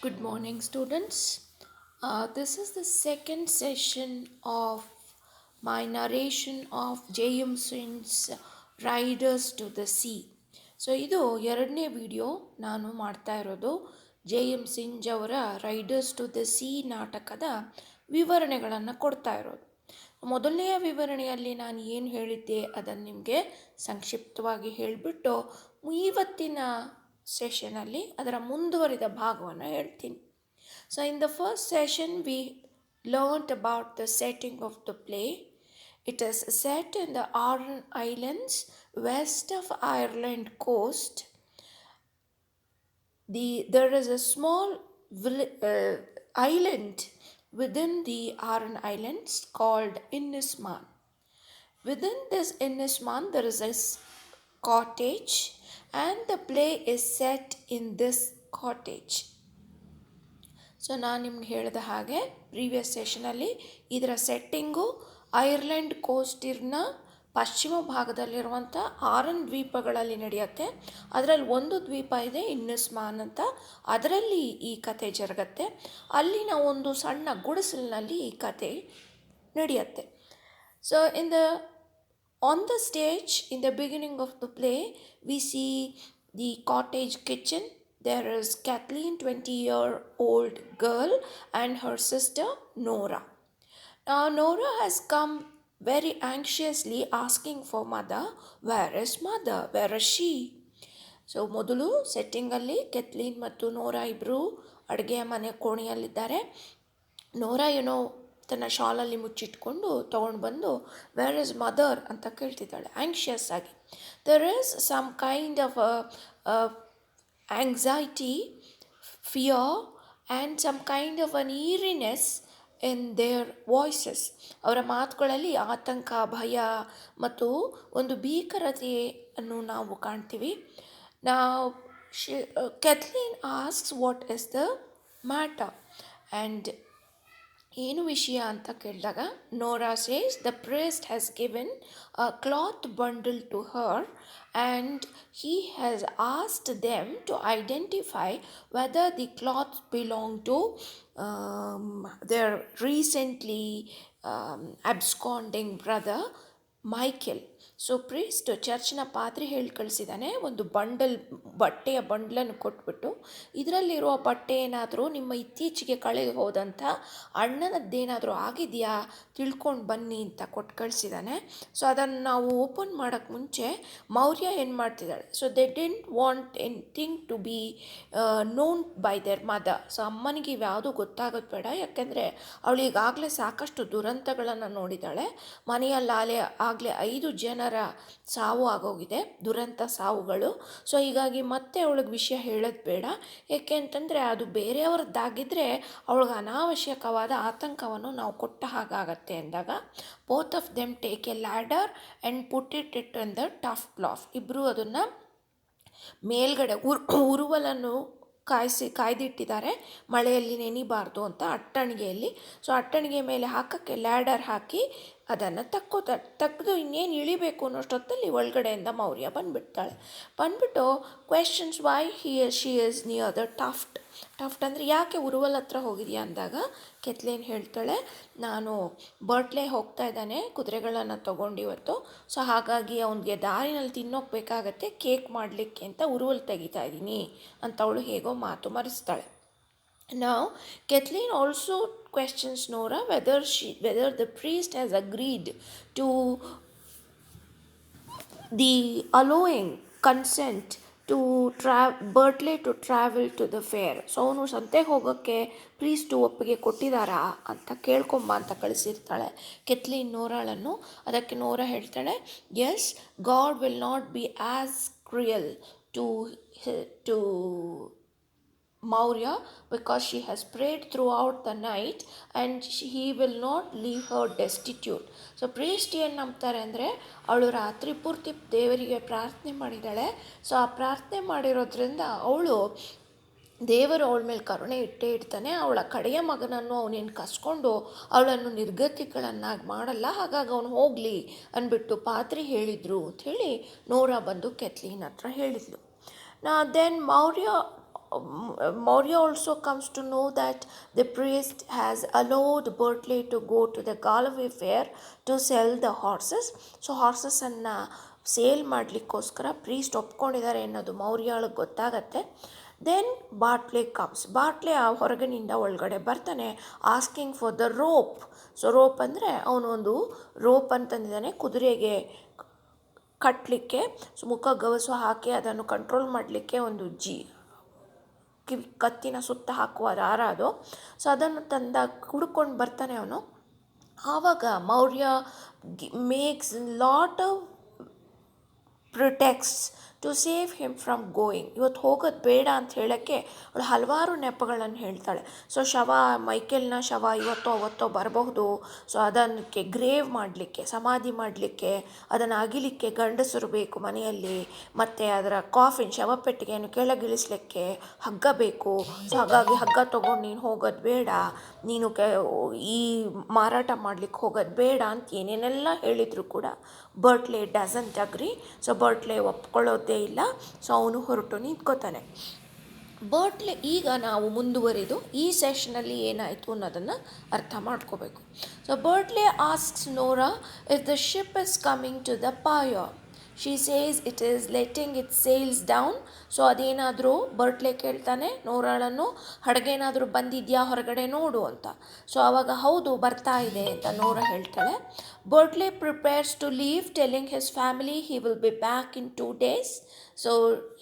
Good morning, students. This is the second session of my narration of J.M. Swin's Riders to the Sea. So ಇದು ಎರಡನೇ video ನಾನು ಮಾಡ್ತಾ ಇರೋದು J M ಸಿಂಜ್ ಅವರ Riders to the C ನಾಟಕದ ವಿವರಣೆಗಳನ್ನು ಕೊಡ್ತಾ ಇರೋದು. ಮೊದಲನೆಯ ವಿವರಣೆಯಲ್ಲಿ ನಾನು ಏನು ಹೇಳಿದ್ದೆ ಅದನ್ನು ನಿಮಗೆ ಸಂಕ್ಷಿಪ್ತವಾಗಿ ಹೇಳಿಬಿಟ್ಟು ಇವತ್ತಿನ ಸೆಷನಲ್ಲಿ ಅದರ ಮುಂದುವರಿದ ಭಾಗವನ್ನು ಹೇಳ್ತೀನಿ. So in the first session we learned about the setting of the play. It is set in the Aran Islands west of Ireland coast. There is a small island within the Aran Islands called Innisman. Within this Innisman there is a cottage and the play is set in this cottage. So ನಾನು ನಿಮ್ಗೆ ಹೇಳಿದ ಹಾಗೆ previous ಸೆಷನಲ್ಲಿ ಇದರ setting Ireland ಕೋಸ್ಟಿನ ಪಶ್ಚಿಮ ಭಾಗದಲ್ಲಿರುವಂಥ horn ದ್ವೀಪಗಳಲ್ಲಿ ನಡೆಯುತ್ತೆ. ಅದರಲ್ಲಿ ಒಂದು ದ್ವೀಪ ಇದೆ ಇನ್ನಿಸ್ಮಾನ್ ಅಂತ, ಅದರಲ್ಲಿ ಈ ಕತೆ ಜರುಗತ್ತೆ. ಅಲ್ಲಿನ ಒಂದು ಸಣ್ಣ ಗುಡಿಸಲಿನಲ್ಲಿ ಈ ಕತೆ ನಡೆಯುತ್ತೆ. So on the stage, in the beginning of the play, we see the cottage kitchen. There is Kathleen, 20-year-old girl, and her sister Nora. Now Nora has come very anxiously asking for mother. Where is mother? Where is she? So ಮೊದಲು ಸೆಟ್ಟಿಂಗಲ್ಲಿ ಕೆತ್ಲೀನ್ ಮತ್ತು ನೋರಾ ಇಬ್ಬರು ಅಡುಗೆಯ ಮನೆ ಕೋಣೆಯಲ್ಲಿದ್ದಾರೆ. ನೋರಾ ಏನೋ ತನ್ನ ಶಾಲಲ್ಲಿ ಮುಚ್ಚಿಟ್ಕೊಂಡು ತೊಗೊಂಡು ಬಂದು wear is mother ಅಂತ ಕೇಳ್ತಿದ್ದಾಳೆ ಆ್ಯಂಕ್ಷಿಯಸ್ ಆಗಿ. There is some kind of anxiety, fear, and some kind of an eeriness in their voices. ಅವರ ಮಾತುಗಳಲ್ಲಿ ಆತಂಕ, ಭಯ ಮತ್ತು ಒಂದು ಭೀಕರತೆಯನ್ನು ನಾವು ಕಾಣ್ತೀವಿ. Now Kathleen asks what is the matter, and ಏನು ವಿಷಯ ಅಂತ ಕೇಳಿದಾಗ Nora says the priest has given a cloth bundle to her and he has asked them to identify whether the cloth belong to their recently absconding brother Michael. So priest ಚರ್ಚ್ನ ಪಾದ್ರಿ ಹೇಳಿ ಕಳಿಸಿದ್ದಾನೆ, ಒಂದು ಬಟ್ಟೆಯ ಬಂಡ್ಲನ್ನು ಕೊಟ್ಬಿಟ್ಟು ಇದರಲ್ಲಿರುವ ಬಟ್ಟೆ ಏನಾದರೂ ನಿಮ್ಮ ಇತ್ತೀಚೆಗೆ ಕಳೆದು ಹೋದಂಥ ಅಣ್ಣನದ್ದೇನಾದರೂ ಆಗಿದೆಯಾ ತಿಳ್ಕೊಂಡು ಬನ್ನಿ ಅಂತ ಕೊಟ್ಟು ಕಳಿಸಿದ್ದಾನೆ. ಸೊ ಅದನ್ನು ನಾವು ಓಪನ್ ಮಾಡೋಕ್ಕೆ ಮುಂಚೆ ಮೌರ್ಯ ಏನು ಮಾಡ್ತಿದ್ದಾಳೆ, so they didn't want anything to be known by their mother. So ಅಮ್ಮನಿಗೆ ಇವ್ಯಾವುದೂ ಗೊತ್ತಾಗೋದು ಬೇಡ, ಯಾಕೆಂದರೆ ಅವಳು ಈಗಾಗಲೇ ಸಾಕಷ್ಟು ದುರಂತಗಳನ್ನು ನೋಡಿದ್ದಾಳೆ. ಮನೆಯಲ್ಲಿ ಆಗಲೇ 5 ಜನರ ಸಾವು ಆಗೋಗಿದೆ, ದುರಂತ ಸಾವುಗಳು. ಸೊ ಹೀಗಾಗಿ ಮತ್ತೆ ಅವಳಿಗೆ ವಿಷಯ ಹೇಳೋದು ಬೇಡ, ಏಕೆ ಅಂತಂದರೆ ಅದು ಬೇರೆಯವ್ರದ್ದಾಗಿದ್ದರೆ ಅವಳಿಗೆ ಅನಾವಶ್ಯಕವಾದ ಆತಂಕವನ್ನು ನಾವು ಕೊಟ್ಟ ಹಾಗಾಗತ್ತೆ ಅಂದಾಗ both of them take A ladder and put it in the tough cloth. ಇಬ್ಬರು ಅದನ್ನು ಮೇಲ್ಗಡೆ ಉರುವಲನ್ನು ಕಾಯ್ದಿಟ್ಟಿದ್ದಾರೆ, ಮಳೆಯಲ್ಲಿ ನೆನಿಬಾರ್ದು ಅಂತ ಅಟ್ಟಣಿಗೆಯಲ್ಲಿ. ಸೊ ಅಟ್ಟಣಿಗೆ ಮೇಲೆ ಹಾಕೋಕ್ಕೆ ಲ್ಯಾಡರ್ ಹಾಕಿ ಅದನ್ನು ತೆಗೆದು ಇನ್ನೇನು ಇಳಿಬೇಕು ಅನ್ನೋಷ್ಟೊತ್ತಲ್ಲಿ ಒಳಗಡೆಯಿಂದ ಮೌರ್ಯ ಬಂದುಬಿಟ್ಟು questions why she is near the tuft ಅಂದರೆ ಯಾಕೆ ಉರುವಲ್ ಹತ್ರ ಹೋಗಿದೆಯಾ ಅಂದಾಗ ಕೆತ್ಲೇನ್ ಹೇಳ್ತಾಳೆ, ನಾನು ಬರ್ಟ್ಲೆ ಹೋಗ್ತಾ ಇದ್ದಾನೆ ಕುದುರೆಗಳನ್ನು ತೊಗೊಂಡು ಇವತ್ತು, ಸೊ ಹಾಗಾಗಿ ಅವನಿಗೆ ದಾರಿನಲ್ಲಿ ತಿನ್ನೋಕೆ ಬೇಕಾಗತ್ತೆ, ಕೇಕ್ ಮಾಡಲಿಕ್ಕೆ ಅಂತ ಉರುವಲ್ ತೆಗಿತಾ ಇದ್ದೀನಿ ಅಂತ ಅವಳು ಹೇಗೋ ಮಾತು ಮರೆಸ್ತಾಳೆ. Now Kathleen also questions Nora whether the priest has agreed to the allowing consent to Bertley to travel to the fair. So ಅವನು ಸಂತೆಗೆ ಹೋಗೋಕ್ಕೆ ಪ್ರೀಸ್ಟು ಒಪ್ಪಿಗೆ ಕೊಟ್ಟಿದ್ದಾರಾ ಅಂತ ಕೇಳ್ಕೊಂಬ ಅಂತ ಕಳಿಸಿರ್ತಾಳೆ ಕೆತ್ಲೀನ್ ನೋರಾಳನ್ನು. ಅದಕ್ಕೆ ನೋರಾ ಹೇಳ್ತಾಳೆ, yes, God will not be as cruel to Maurya because she has prayed throughout the night and he will not leave her destitute. So priest ಏನು ನಂಬ್ತಾರೆ ಅಂದರೆ ಅವಳು ರಾತ್ರಿ ಪೂರ್ತಿ ದೇವರಿಗೆ ಪ್ರಾರ್ಥನೆ ಮಾಡಿದ್ದಾಳೆ. ಸೊ ಆ ಪ್ರಾರ್ಥನೆ ಮಾಡಿರೋದ್ರಿಂದ ದೇವರು ಅವಳ ಮೇಲೆ ಕರುಣೆ ಇಡ್ತಾನೆ. ಅವಳ ಕಡೆಯ ಮಗನನ್ನು ಅವನೇನು ಕಸ್ಕೊಂಡು ಅವಳನ್ನು ನಿರ್ಗತಿಗಳನ್ನಾಗಿ ಮಾಡಲ್ಲ, ಹಾಗಾಗಿ ಅವನು ಹೋಗಲಿ ಅಂದ್ಬಿಟ್ಟು ಪಾದ್ರಿ ಹೇಳಿದರು ಅಂಥೇಳಿ ನೋರಾ ಬಂದು ಕೆತ್ಲೀನ್ ಹತ್ರ ಹೇಳಿದ್ಲು. Then Maurya Maurya also comes to know that the priest has allowed Bertley to go to the Galloway fair to sell the horses. So ಹಾರ್ಸಸನ್ನು ಸೇಲ್ ಮಾಡಲಿಕ್ಕೋಸ್ಕರ ಪ್ರೀಸ್ಟ್ ಒಪ್ಕೊಂಡಿದ್ದಾರೆ ಅನ್ನೋದು ಮೌರ್ಯಾಳಿಗೆ ಗೊತ್ತಾಗತ್ತೆ. Then ಬಾಟ್ಲೆ comes. ಬಾಟ್ಲೆ ಆ ಹೊರಗಿನಿಂದ ಒಳಗಡೆ ಬರ್ತಾನೆ, asking for the rope. So rope ಅಂದರೆ ಅವನು ಒಂದು ರೋಪ್ ಅಂತಂದಿದ್ದಾನೆ ಕುದುರೆಗೆ ಕಟ್ಟಲಿಕ್ಕೆ, ಸೊ ಮುಖ ಗವಸು ಹಾಕಿ ಅದನ್ನು ಕಂಟ್ರೋಲ್ ಮಾಡಲಿಕ್ಕೆ ಒಂದು ಕತ್ತಿನ ಸುತ್ತ ಹಾಕುವ ದಾರ ಅದು. ಸೊ ಅದನ್ನು ಹುಡ್ಕೊಂಡು ಬರ್ತಾನೆ ಅವನು. ಆವಾಗ Maurya makes lot of pretexts to save him from going. ಇವತ್ತು ಹೋಗೋದು ಬೇಡ ಅಂತ ಹೇಳೋಕ್ಕೆ ಅವಳು ಹಲವಾರು ನೆಪಗಳನ್ನು ಹೇಳ್ತಾಳೆ. ಸೊ ಮೈಕೆಲ್ನ ಶವ ಇವತ್ತೋ ಅವತ್ತೋ ಬರಬಹುದು, ಸೊ ಅದಕ್ಕೆ ಗ್ರೇವ್ ಮಾಡಲಿಕ್ಕೆ, ಸಮಾಧಿ ಮಾಡಲಿಕ್ಕೆ, ಅದನ್ನು ಅಗಿಲಿಕ್ಕೆ ಗಂಡಸರು ಬೇಕು ಮನೆಯಲ್ಲಿ, ಮತ್ತು ಅದರ ಶವಪೆಟ್ಟಿಗೆಯನ್ನು ಕೆಳಗಿಳಿಸ್ಲಿಕ್ಕೆ ಹಗ್ಗ ಬೇಕು. ಸೊ ಹಾಗಾಗಿ ಹಗ್ಗ ತೊಗೊಂಡು ನೀನು ಹೋಗೋದು ಬೇಡ, ನೀನು ಈ ಮಾರಾಟ ಮಾಡಲಿಕ್ಕೆ ಹೋಗೋದು ಬೇಡ ಅಂತ ಏನೇನೆಲ್ಲ ಹೇಳಿದರು ಕೂಡ ಬರ್ಟ್ಲೆ ಡಸಂಟ್ ಅಗ್ರಿ. ಸೊ ಬರ್ಟ್ಲೆ ಒಪ್ಕೊಳ್ಳೋದೇ ಇಲ್ಲ. ಸೊ ಅವನು ಹೊರಟು ನಿಂತ್ಕೋತಾನೆ. ಬರ್ಟ್ಲೆ ಈಗ ನಾವು ಮುಂದುವರಿದು ಈ ಸೆಷನಲ್ಲಿ ಏನಾಯಿತು ಅನ್ನೋದನ್ನು ಅರ್ಥ ಮಾಡ್ಕೋಬೇಕು. So Bartley asks Nora if the ship is coming to the pier. She says it is letting it sails down. So ಅದೇನಾದರೂ ಬರ್ಟ್ಲೆ ಕೇಳ್ತಾನೆ ನೋರಾಳನ್ನು, ಹಡಗೇನಾದರೂ ಬಂದಿದೆಯಾ ಹೊರಗಡೆ ನೋಡು ಅಂತ. ಸೊ ಆವಾಗ ಹೌದು ಬರ್ತಾ ಇದೆ ಅಂತ ನೋರಾ ಹೇಳ್ತಾಳೆ. Bartley prepares to leave, telling his family he will be back in 2 days. So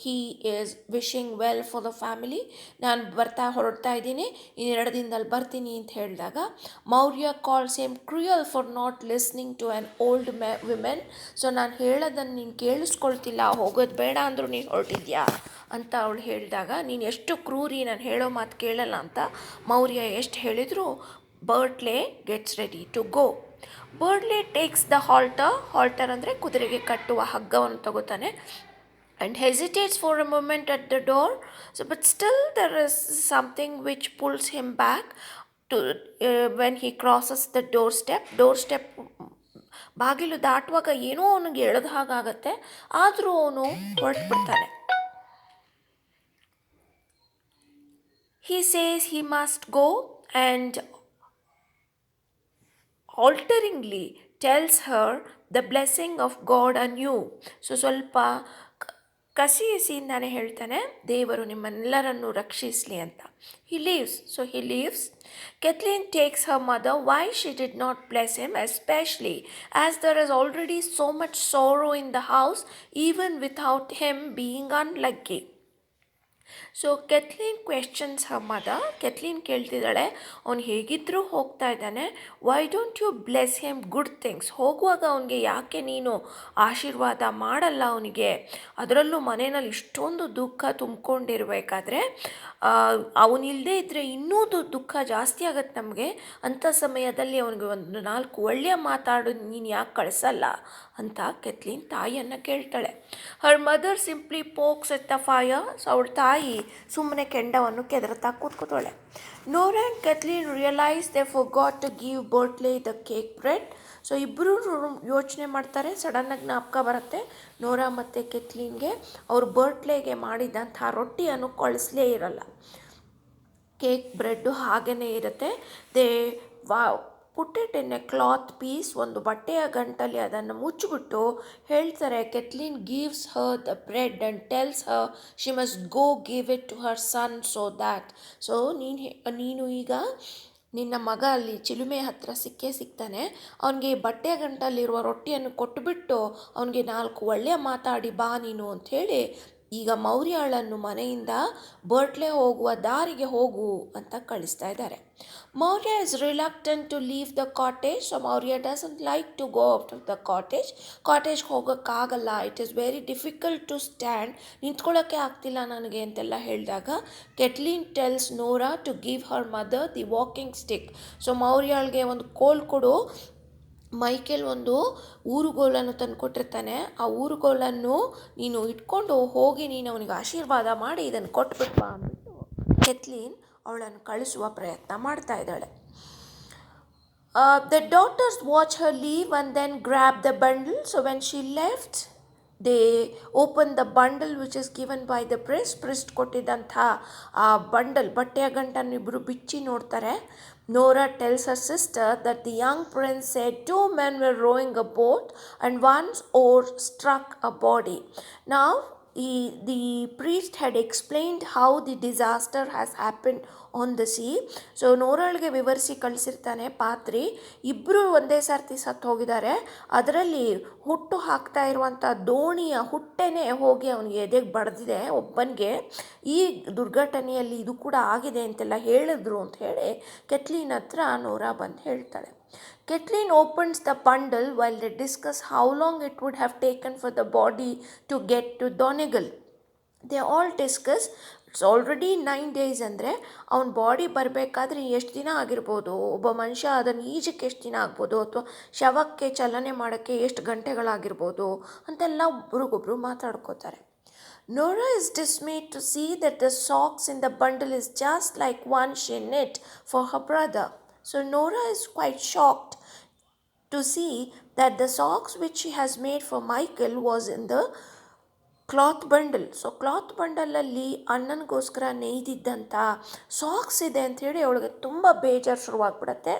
he is wishing well for the family. ನಾನು ಹೊರಡ್ತಾ ಇದ್ದೀನಿ, ಇನ್ನು 2 ದಿನದಲ್ಲಿ ಬರ್ತೀನಿ ಅಂತ ಹೇಳಿದಾಗ Maurya calls him cruel for not listening to an old women. So ನಾನು ಹೇಳೋದನ್ನು ನೀನು ಕೇಳಿಸ್ಕೊಳ್ತಿಲ್ಲ, ಹೋಗೋದು ಬೇಡ ಅಂದರೂ ನೀನು ಹೊರಟಿದ್ಯಾ ಅಂತ ಅವಳು ಹೇಳಿದಾಗ, ನೀನು ಎಷ್ಟು ಕ್ರೂರಿ, ನಾನು ಹೇಳೋ ಮಾತು ಕೇಳಲ್ಲ ಅಂತ ಮೌರ್ಯ ಎಷ್ಟು ಹೇಳಿದರೂ Bartley gets ready to go. Bartley takes the halter ಅಂದರೆ ಕುದುರೆಗೆ ಕಟ್ಟುವ ಹಗ್ಗವನ್ನು ತಗೋತಾನೆ, and hesitates for a moment at the door. So but still there is something which pulls him back to when he crosses the doorstep. ಬಾಗಿಲು ದಾಟುವಾಗ ಏನೋ ಅವನಿಗೆ ಎಳೆದ ಹಾಗಾಗತ್ತೆ, ಆದರೂ ಅವನು ಹೊರಟುಬಿಡ್ತಾನೆ. He says he must go and alteringly tells her the blessing of God on you. So ಸ್ವಲ್ಪ ಕಸಿಯಿಂದಾನೆ ಹೇಳ್ತಾನೆ, ದೇವರು ನಿಮ್ಮನ್ನೆಲ್ಲರನ್ನು ರಕ್ಷಿಸಲಿ ಅಂತ. He leaves. Kathleen takes her mother why she did not bless him, especially as there is already so much sorrow in the house even without him being unlucky. So Kathleen questions her mother. Kathleen ಕೇಳ್ತಿದ್ದಾಳೆ, ಅವ್ನು ಹೇಗಿದ್ದರೂ ಹೋಗ್ತಾ ಇದ್ದಾನೆ, why don't you bless him good things. ಹೋಗುವಾಗ ಅವನಿಗೆ ಯಾಕೆ ನೀನು ಆಶೀರ್ವಾದ ಮಾಡಲ್ಲ ಅವನಿಗೆ, ಅದರಲ್ಲೂ ಮನೆಯಲ್ಲಿ ಇಷ್ಟೊಂದು ದುಃಖ ತುಂಬಿಕೊಂಡಿರ್ಬೇಕಾದ್ರೆ ಅವನಿಲ್ಲದೆ ಇದ್ದರೆ ಇನ್ನೂ ದುಃಖ ಜಾಸ್ತಿ ಆಗತ್ತೆ ನಮಗೆ. ಅಂಥ ಸಮಯದಲ್ಲಿ ಅವನಿಗೆ ಒಂದು 4 ಒಳ್ಳೆಯ ಮಾತಾಡೋದು ನೀನು ಯಾಕೆ ಕಳಿಸಲ್ಲ ಅಂತ ಕೆತ್ಲೀನ್ ತಾಯಿಯನ್ನು ಕೇಳ್ತಾಳೆ. Her mother simply pokes at the fire. So ಅವಳ ತಾಯಿ ಸುಮ್ಮನೆ ಕೆಂಡವನ್ನು ಕೆದರ್ತಾ ಕೂತ್ಕೋತಾಳೆ. Nora and Kathleen realise they forgot to give Bartley the cake bread. So ಇಬ್ಬರೂ ಯೋಚನೆ ಮಾಡ್ತಾರೆ, ಸಡನ್ನಾಗಿ ಜ್ಞಾಪಕ ಬರುತ್ತೆ ನೋರಾ ಮತ್ತು ಕೆತ್ಲೀನ್ಗೆ ಅವರು ಬರ್ಟ್ಲೆಗೆ ಮಾಡಿದಂಥ ರೊಟ್ಟಿಯನ್ನು ಕಳಿಸ್ಲೇ ಇರಲ್ಲ. ಕೇಕ್ ಬ್ರೆಡ್ಡು ಹಾಗೇ ಇರುತ್ತೆ. They put it in a cloth piece, ಒಂದು ಬಟ್ಟೆಯ ಗಂಟಲ್ಲಿ ಅದನ್ನು ಮುಚ್ಚಿಬಿಟ್ಟು ಹೇಳ್ತಾರೆ, Kathleen gives her the bread and tells her she must go give it to her son so that. So ನೀನು ಈಗ ನಿನ್ನ ಮಗ ಅಲ್ಲಿ ಚಿಲುಮೆ ಹತ್ರ ಸಿಗ್ತಾನೆ, ಅವನಿಗೆ ಬಟ್ಟೆಯ ಗಂಟಲ್ಲಿರುವ ರೊಟ್ಟಿಯನ್ನು ಕೊಟ್ಟುಬಿಟ್ಟು ಅವನಿಗೆ 4 ಒಳ್ಳೆಯ ಮಾತಾಡಿ ಬಾ ನೀನು ಅಂಥೇಳಿ ಈಗ ಮೌರ್ಯಾಳನ್ನು ಮನೆಯಿಂದ ಬರ್ಟ್ಲೆ ಹೋಗುವ ದಾರಿಗೆ ಹೋಗು ಅಂತ ಕಳಿಸ್ತಾ ಇದ್ದಾರೆ. Maurya is reluctant to leave the cottage. So Maurya doesn't like to go out of the cottage ಹೋಗೋಕ್ಕಾಗಲ್ಲ, it is very difficult to stand, ನಿಂತ್ಕೊಳ್ಳೋಕ್ಕೆ ಆಗ್ತಿಲ್ಲ ನನಗೆ ಅಂತೆಲ್ಲ ಹೇಳಿದಾಗ Kathleen tells Nora to give her mother the walking stick. So ಮೌರ್ಯಾಳಿಗೆ ಒಂದು ಕೋಲ್ ಕೊಡು. ಮೈಕೆಲ್ ಒಂದು ಊರುಗೋಲನ್ನು ತಂದುಕೊಟ್ಟಿರ್ತಾನೆ, ಆ ಊರುಗೋಲನ್ನು ನೀನು ಇಟ್ಕೊಂಡು ಹೋಗಿ ನೀನು ಅವನಿಗೆ ಆಶೀರ್ವಾದ ಮಾಡಿ ಇದನ್ನು ಕೊಟ್ಬಿಟ್ಟು ಬಾ ಅಂದ್ಬಿಟ್ಟು ಕೆತ್ಲೀನ್ ಅವಳನ್ನು ಕಳಿಸುವ ಪ್ರಯತ್ನ ಮಾಡ್ತಾ ಇದ್ದಾಳೆ. The daughters watch her leave and then grab the bundle. So when she left they open the bundle which is given by the priest ಕೊಟ್ಟಿದ್ದಂಥ ಆ ಬಂಡಲ್ ಬಟ್ಟೆಯ ಗಂಟನ್ನು ಇಬ್ಬರು ಬಿಚ್ಚಿ ನೋಡ್ತಾರೆ. Nora tells her sister that the young prince said 2 men were rowing a boat and one's oar struck a body. Now, the priest had explained how the disaster has happened on the sea. So ನೋರಾಳಿಗೆ ವಿವರಿಸಿ ಕಳಿಸಿರ್ತಾನೆ ಪಾತ್ರಿ, ಇಬ್ಬರು ಒಂದೇ ಸರ್ತಿ ಸತ್ತು ಹೋಗಿದ್ದಾರೆ, ಅದರಲ್ಲಿ ಹುಟ್ಟು ಹಾಕ್ತಾ ಇರುವಂಥ ದೋಣಿಯ ಹುಟ್ಟೆನೇ ಹೋಗಿ ಅವನಿಗೆ ಎದೆಗೆ ಬಡ್ದಿದೆ ಒಬ್ಬನಿಗೆ. ಈ ದುರ್ಘಟನೆಯಲ್ಲಿ ಇದು ಕೂಡ ಆಗಿದೆ ಅಂತೆಲ್ಲ ಹೇಳಿದ್ರು ಅಂತ ಹೇಳಿ ಕೆತ್ಲೀನ್ ಹತ್ರ ನೋರಾ ಬಂದು ಹೇಳ್ತಾಳೆ. Kathleen opens the bundle while they discuss how long it would have taken for the body to get to Donegal. They all discuss it's already 9 days ಅಂದರೆ ಅವನ ಬಾಡಿ ಬರಬೇಕಾದ್ರೆ ಎಷ್ಟು ದಿನ ಆಗಿರ್ಬೋದು, ಒಬ್ಬ ಮನುಷ್ಯ ಅದನ್ನು ಈಜಕ್ಕೆ ಎಷ್ಟು ದಿನ ಆಗ್ಬೋದು, ಅಥವಾ ಶವಕ್ಕೆ ಚಲನೆ ಮಾಡೋಕ್ಕೆ ಎಷ್ಟು ಗಂಟೆಗಳಾಗಿರ್ಬೋದು ಅಂತೆಲ್ಲ ಒಬ್ರಿಗೊಬ್ರು ಮಾತಾಡ್ಕೋತಾರೆ. Nora is dismayed to see that the socks in the bundle is just like one she knit for her brother. So Nora is quite shocked to see that the socks which she has made for Michael was in the cloth bundle. So cloth ಬಂಡಲಲ್ಲಿ ಅಣ್ಣನಿಗೋಸ್ಕರ ನೇಯ್ದಿದ್ದಂಥ socks ಇದೆ ಅಂಥೇಳಿ ಅವಳಿಗೆ ತುಂಬ ಬೇಜಾರು ಶುರುವಾಗ್ಬಿಡತ್ತೆ.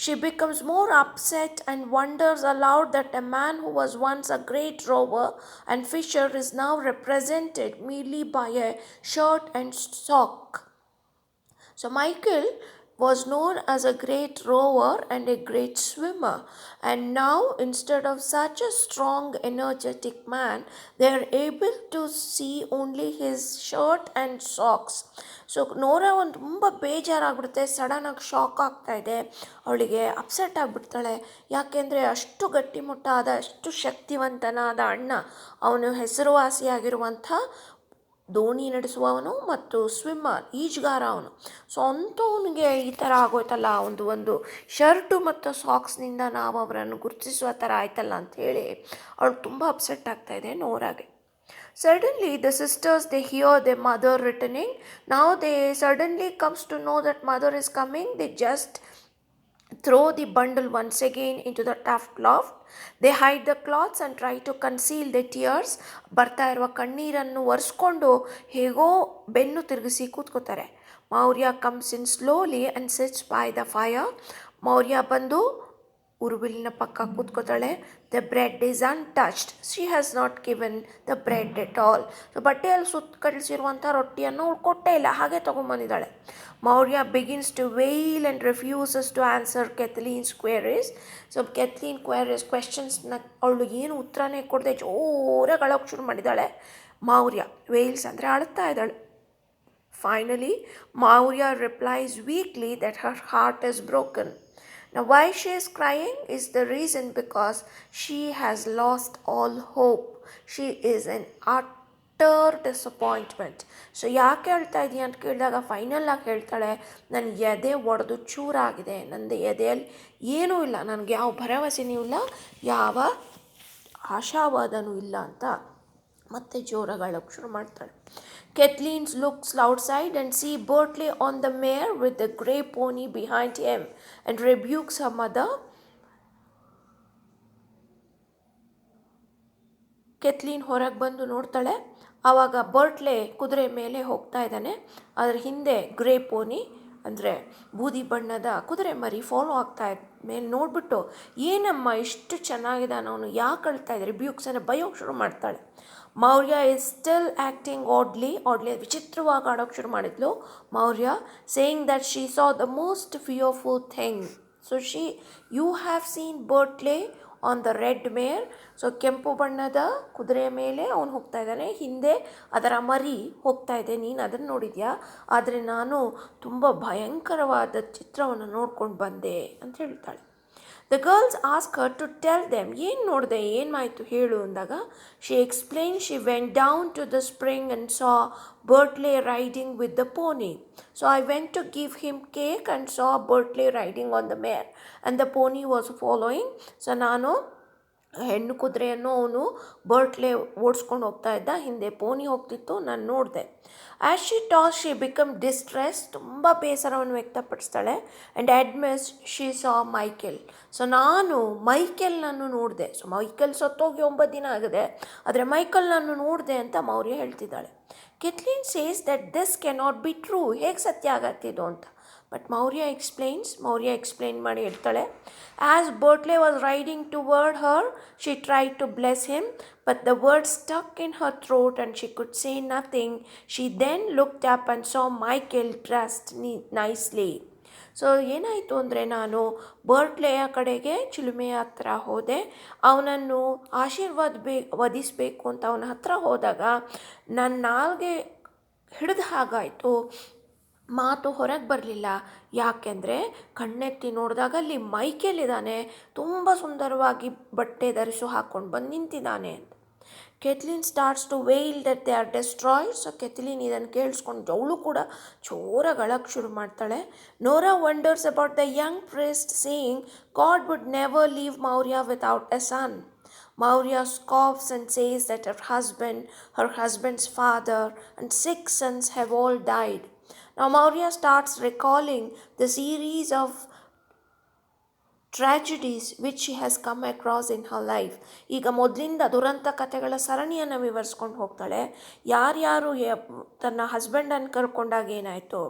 She becomes more upset and wonders aloud that a man who was once a great rower and fisher is now represented merely by a shirt and sock. So Michael was known as a great rower and a great swimmer, and now instead of such a strong energetic man they are able to see only his shirt and socks. So Nora ಒಂದು ತುಂಬ ಬೇಜಾರಾಗ್ಬಿಡುತ್ತೆ, ಸಡನ್ನಾಗಿ shock ಆಗ್ತಾ ಇದೆ, ಅವಳಿಗೆ upset ಆಗಿಬಿಡ್ತಾಳೆ. ಯಾಕೆಂದರೆ ಅಷ್ಟು ಗಟ್ಟಿಮುಟ್ಟಾದ ಅಷ್ಟು ಶಕ್ತಿವಂತನಾದ ಅಣ್ಣ, ಅವನು ಹೆಸರುವಾಸಿಯಾಗಿರುವಂಥ ದೋಣಿ ನಡೆಸುವವನು ಮತ್ತು ಸ್ವಿಮ್ಮರ್ ಈಜುಗಾರ ಅವನು. ಸೊ ಅಂಥವನಿಗೆ ಈ ಥರ ಆಗೋಯ್ತಲ್ಲ, ಒಂದು ಶರ್ಟು ಮತ್ತು ಸಾಕ್ಸ್ನಿಂದ ನಾವು ಅವರನ್ನು ಗುರುತಿಸುವ ಥರ ಆಯ್ತಲ್ಲ ಅಂಥೇಳಿ ಅವಳು ತುಂಬ ಅಪ್ಸೆಟ್ ಆಗ್ತಾಯಿದೆ ನೋರಾಗೆ. Suddenly the sisters, they hear their mother returning. Now they suddenly comes to know that mother is coming. They just throw the bundle once again into the tough loft. They hide the cloths and try to conceal the tears. ಬರ್ತಾ ಇರುವ ಕಣ್ಣೀರನ್ನು ಒರೆಸ್ಕೊಂಡು ಹೇಗೋ ಬೆನ್ನು ತಿರುಗಿಸಿ ಕೂತ್ಕೋತಾರೆ. Maurya comes in slowly and sits by the fire. Maurya ಬಂದು ಉರುಬಿಲಿನ ಪಕ್ಕ ಕೂತ್ಕೋತಾಳೆ. The bread is untouched. She has not given the bread at all. So ಬಟ್ಟೆಯಲ್ಲಿ ಸುತ್ತ ಕಳಿಸಿರುವಂಥ ರೊಟ್ಟಿಯನ್ನು ಅವಳು ಕೊಟ್ಟೇ ಇಲ್ಲ, ಹಾಗೆ ತೊಗೊಂಬಂದಿದ್ದಾಳೆ. Maurya begins to wail and refuses to answer Kathleen's queries. So Kathleen ಕ್ವೆಶನ್ಸ್ನ ಅವಳು ಏನು ಉತ್ತರನೇ ಕೊಡದೆ ಜೋರಾಗಿ ಅಳೋಕ್ಕೆ ಶುರು ಮಾಡಿದ್ದಾಳೆ. ಮೌರ್ಯ ವೇಲ್ಸ್ ಅಂದರೆ ಅಳ್ತಾ ಇದ್ದಾಳೆ. Finally Maurya replies weekly that Har heart is broken. Now why she is crying is the reason because she has lost all hope. She is an utter disappointment. So ಯಾಕೆ ಹೇಳ್ತಾ ಇದೀಯ ಅಂತ ಕೇಳಿದಾಗ ಫೈನಲಾಗಿ ಹೇಳ್ತಾಳೆ, ನನ್ನ ಎದೆ ಒಡೆದು ಚೂರಾಗಿದೆ, ನನ್ನ ಎದೆಯಲ್ಲಿ ಏನೂ ಇಲ್ಲ, ನನಗೆ ಯಾವ ಭರವಸೆನೂ ಇಲ್ಲ, ಯಾವ ಆಶಾವಾದನೂ ಇಲ್ಲ ಅಂತ ಮತ್ತೆ ಜೋರಾಗಿ ಶುರು ಮಾಡ್ತಾಳೆ. Kathleen looks outside and sees Bertley on the mare with the grey pony behind him and rebukes her mother. Kathleen ಹೊರಗೆ ಬಂದು ನೋಡ್ತಾಳೆ. ಆವಾಗ ಬರ್ಟ್ಲೆ ಕುದುರೆ ಮೇಲೆ ಹೋಗ್ತಾ ಇದ್ದಾನೆ, ಅದರ ಹಿಂದೆ ಗ್ರೇ ಪೋನಿ ಅಂದರೆ ಬೂದಿ ಬಣ್ಣದ ಕುದುರೆ ಮರಿ ಫಾಲೋ ಆಗ್ತಾ ಇದ್ದ ಮೇಲೆ ನೋಡಿಬಿಟ್ಟು, ಏನಮ್ಮ ಇಷ್ಟು ಚೆನ್ನಾಗಿದ್ದಾನೆ ಅವನು, ಯಾಕೆ ಅಳ್ತಾ ಇದ್ದಾರೆ, ರಿಬ್ಯೂಕ್ಸನ್ನು ಬಯೋಕ್ಕೆ ಶುರು ಮಾಡ್ತಾಳೆ. Maurya is still acting oddly ವಿಚಿತ್ರವಾಗಿ ಆಡೋಕ್ಕೆ ಶುರು ಮಾಡಿದ್ಲು Maurya, saying that she saw the most fearful thing. So you have seen Bertley on the red mare. So ಕೆಂಪು ಬಣ್ಣದ ಕುದುರೆಯ ಮೇಲೆ ಅವನು ಹೋಗ್ತಾ ಇದ್ದಾನೆ, ಹಿಂದೆ ಅದರ ಮರಿ ಹೋಗ್ತಾ ಇದೆ, ನೀನು ಅದನ್ನು ನೋಡಿದ್ಯಾ, ಆದರೆ ನಾನು ತುಂಬ ಭಯಂಕರವಾದ ಚಿತ್ರವನ್ನು ನೋಡ್ಕೊಂಡು ಬಂದೆ ಅಂತ ಹೇಳ್ತಾಳೆ. The girls ask her to tell them, ಏನು ನೋಡಿದೆ, ಏನಾಯಿತು ಹೇಳು ಅಂದಾಗ, she explained she went down to the spring and saw Bertley riding with the pony. So I went to give him cake and saw Bertley riding on the mare and the pony was following. So ನಾನು ಹೆಣ್ಣು ಕುದುರೆಯನ್ನು ಅವನು ಬರ್ಟ್ಲೆ ಓಡಿಸ್ಕೊಂಡು ಹೋಗ್ತಾ ಇದ್ದ, ಹಿಂದೆ pony ಹೋಗ್ತಿತ್ತು, ನಾನು ನೋಡಿದೆ. As she talks she become distress, ತುಂಬ ಬೇಸರವನ್ನು ವ್ಯಕ್ತಪಡಿಸ್ತಾಳೆ. And admits she saw Michael. So ನಾನು ಮೈಕೆಲ್ನನ್ನು ನೋಡಿದೆ. ಸೊ ಮೈಕೆಲ್ ಸತ್ತೋಗಿ 9 ದಿನ ಆಗಿದೆ, ಆದರೆ ಮೈಕೆಲ್ನನ್ನು ನೋಡಿದೆ ಅಂತ ಮೌರ್ಯ ಹೇಳ್ತಿದ್ದಾಳೆ. Cathleen says that this cannot be true, ಹೇಗೆ ಸತ್ಯ ಆಗತ್ತಿದು ಅಂತ. ಬಟ್ ಮೌರ್ಯ ಎಕ್ಸ್ಪ್ಲೈನ್ ಮಾಡಿ ಹೇಳ್ತಾಳೆ, as Bartley was riding toward her she tried to bless him, but the word stuck in her throat and she could say nothing. She then looked up and saw Michael dressed nicely. So ಏನಾಯಿತು ಅಂದರೆ, ನಾನು ಬರ್ಟ್ಲೆಯ ಕಡೆಗೆ ಚಿಲುಮೆಯ ಹತ್ರ ಹೋದೆ, ಅವನನ್ನು ವಧಿಸಬೇಕು ಅಂತ ಅವನ ಹತ್ರ ಹೋದಾಗ ನನ್ನ ನಾಲ್ಗೆ ಹಿಡಿದ ಹಾಗಾಯಿತು, ಮಾತು ಹೊರಗೆ ಬರಲಿಲ್ಲ. ಯಾಕೆಂದರೆ ಕಣ್ಣೆತ್ತಿ ನೋಡಿದಾಗ ಅಲ್ಲಿ ಮೈಕೆಲ್ ಇದ್ದಾನೆ, ತುಂಬ ಸುಂದರವಾಗಿ ಬಟ್ಟೆ ಹಾಕ್ಕೊಂಡು ಬಂದು ನಿಂತಿದ್ದಾನೆ ಅಂತ. Cathleen starts to wail that they are destroyed. So Cathleen ಇದನ್ನು ಕೇಳಿಸ್ಕೊಂಡು ಅವಳು ಕೂಡ ಜೋರಾಗಿ ಅಳಕ್ಕೆ ಶುರು ಮಾಡ್ತಾಳೆ. Nora wonders about the young priest saying God would never leave Maurya without a son. Maurya scoffs and says that her husband's father, and 6 sons have all died. Now Maurya starts recalling the series of tragedies which she has come across in her life. ಈಗ ಮೊದಲಿಂದ ದುರಂತ ಕಥೆಗಳ ಸರಣಿಯನ್ನು ವಿವರಿಸ್ಕೊಂಡು ಹೋಗ್ತಾಳೆ. ಯಾರ್ಯಾರು ತನ್ನ ಹಸ್ಬೆಂಡನ್ನು ಕರ್ಕೊಂಡಾಗ ಏನಾಯಿತು,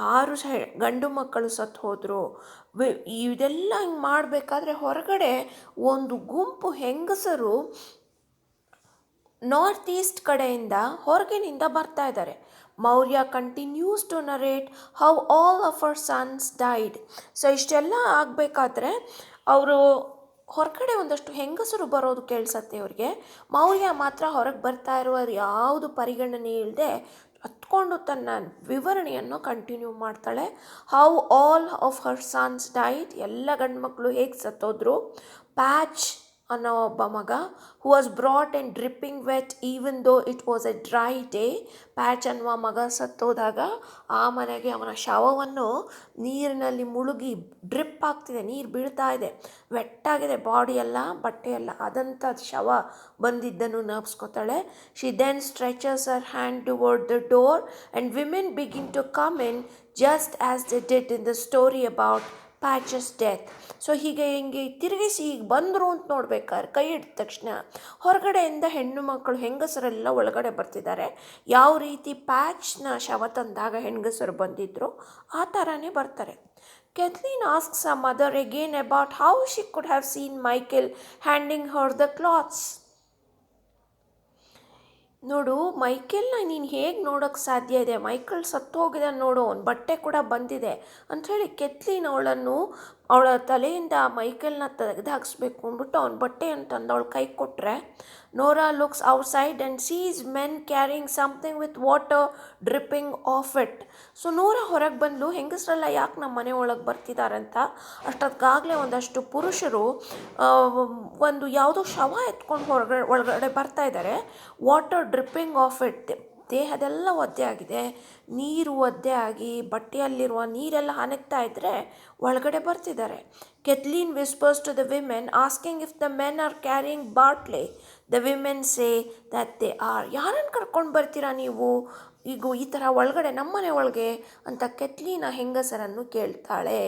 6 ಗಂಡು ಮಕ್ಕಳು ಸತ್ತು ಹೋದರು. ಇದೆಲ್ಲ ಹಿಂಗೆ ಮಾಡಬೇಕಾದ್ರೆ ಹೊರಗಡೆ ಒಂದು ಗುಂಪು ಹೆಂಗಸರು ನಾರ್ತ್ ಈಸ್ಟ್ ಕಡೆಯಿಂದ ಹೊರಗಿನಿಂದ ಬರ್ತಾ ಇದ್ದಾರೆ. Maurya continues to narrate how all of our sons died. So ಇಷ್ಟೆಲ್ಲ ಆಗಬೇಕಾದ್ರೆ ಅವರು ಹೊರಗಡೆ ಒಂದಷ್ಟು ಹೆಂಗಸರು ಬರೋದು ಕೇಳಿಸತ್ತೆ ಅವ್ರಿಗೆ. ಮೌರ್ಯ ಮಾತ್ರ ಹೊರಗೆ ಬರ್ತಾ ಇರುವ ಯಾವುದು ಪರಿಗಣನೆ ಇಲ್ಲದೆ ಹತ್ಕೊಂಡು ತನ್ನ ವಿವರಣೆಯನ್ನು ಕಂಟಿನ್ಯೂ ಮಾಡ್ತಾಳೆ. How all of her sons died, ಎಲ್ಲ ಗಂಡು ಮಕ್ಕಳು ಹೇಗೆ ಸತ್ತೋದ್ರು. ಪ್ಯಾಚ್ ಅನ್ನೋ ಒಬ್ಬ ಮಗ, who was brought and dripping wet even though it was a dry day. Patch ಅನ್ನುವ ಮಗ ಸತ್ತೋದಾಗ ಆ ಮನೆಗೆ ಅವನ ಶವವನ್ನು ನೀರಿನಲ್ಲಿ ಮುಳುಗಿ ಡ್ರಿಪ್ ಆಗ್ತಿದೆ, ನೀರು ಬೀಳ್ತಾ ಇದೆ, ವೆಟ್ಟಾಗಿದೆ ಬಾಡಿ ಎಲ್ಲ, ಬಟ್ಟೆ ಎಲ್ಲ, ಅದಂಥ ಶವ ಬಂದಿದ್ದನ್ನು ಜ್ಞಾಪಿಸ್ಕೊತಾಳೆ. She then stretches her hand toward the door and women begin to come in just as they did in the story about Patch's death. So ಹಿಂಗೆ ತಿರುಗಿಸಿ ಈಗ ಬಂದರು ಅಂತ ನೋಡ್ಬೇಕಾದ್ರೆ ಕೈ ಹಿಡಿದ ತಕ್ಷಣ ಹೊರಗಡೆಯಿಂದ ಹೆಣ್ಣು ಮಕ್ಕಳು ಹೆಂಗಸರೆಲ್ಲ ಒಳಗಡೆ ಬರ್ತಿದ್ದಾರೆ. ಯಾವ ರೀತಿ ಪ್ಯಾಚ್ನ ಶವ ತಂದಾಗ ಹೆಂಗಸರು ಬಂದಿದ್ರು ಆ ಥರನೇ ಬರ್ತಾರೆ. Cathleen asks a mother again about how she could have seen Michael handing her the clothes. ನೋಡು, ಮೈಕೆಲ್ನ ನೀನು ಹೇಗೆ ನೋಡೋಕ್ಕೆ ಸಾಧ್ಯ ಇದೆ, ಮೈಕೆಲ್ ಸತ್ತು ಹೋಗಿದೆ ನೋಡು, ಅವ್ನ ಬಟ್ಟೆ ಕೂಡ ಬಂದಿದೆ ಅಂಥೇಳಿ ಕೆತ್ಲಿನ್ ಅವಳ ತಲೆಯಿಂದ ಮೈಕೆಲ್ನ ತೆಗೆದಾಕ್ಸ್ಬೇಕು ಅಂದ್ಬಿಟ್ಟು ಅವನ ಬಟ್ಟೆಯನ್ನು ತಂದು ಅವಳು ಕೈ ಕೊಟ್ಟರೆ, Nora looks outside and sees men carrying something with water dripping off it. So Nora ಹೊರಗೆ ಬಂದು ಹೆಂಗಸರೆಲ್ಲ ಯಾಕೆ ನಮ್ಮ ಮನೆ ಒಳಗೆ ಬರ್ತಿದ್ದಾರಂತ ಅಷ್ಟೊತ್ತಿಗಾಗಲೇ ಒಂದಷ್ಟು ಪುರುಷರು ಒಂದು ಯಾವುದೋ ಶವ ಎತ್ಕೊಂಡು ಒಳಗಡೆ ಬರ್ತಾ ಇದ್ದಾರೆ. ವಾಟರ್ ಡ್ರಿಪ್ಪಿಂಗ್ ಆಫ್ ಇಟ್, ದೇಹದೆಲ್ಲ ಒದ್ದೆ ಆಗಿದೆ, ನೀರು ಒದ್ದೆ ಆಗಿ ಬಟ್ಟೆಯಲ್ಲಿರುವ ನೀರೆಲ್ಲ ಹನಗ್ತಾ ಇದ್ದರೆ ಒಳಗಡೆ ಬರ್ತಿದ್ದಾರೆ. Cathleen whispers to the women asking if the men are carrying Bartley. The women say that they are. ಯಾರನ್ನು ಕರ್ಕೊಂಡು ಬರ್ತೀರಾ ನೀವು ಈಗ ಈ ಥರ ಒಳಗಡೆ ನಮ್ಮನೆ ಒಳಗೆ ಅಂತ ಕೆತ್ಲಿನ ಹೆಂಗಸರನ್ನು ಕೇಳ್ತಾಳೆ.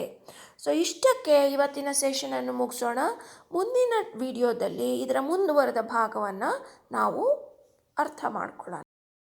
ಸೊ ಇಷ್ಟಕ್ಕೆ ಇವತ್ತಿನ ಸೆಷನನ್ನು ಮುಗಿಸೋಣ. ಮುಂದಿನ ವಿಡಿಯೋದಲ್ಲಿ ಇದರ ಮುಂದುವರೆದ ಭಾಗವನ್ನು ನಾವು ಅರ್ಥ ಮಾಡ್ಕೊಳ್ಳೋಣ.